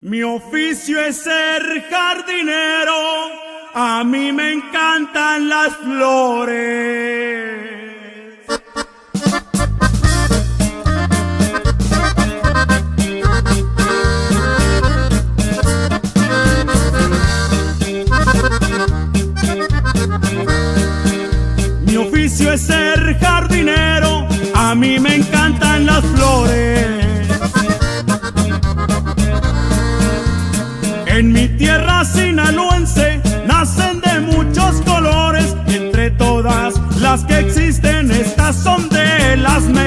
Mi oficio es ser jardinero, a mí me encantan las flores. Mi oficio es ser jardinero, a mí me encantan las flores. En mi tierra sinaloense nacen de muchos colores, entre todas las que existen estas son de las mejores.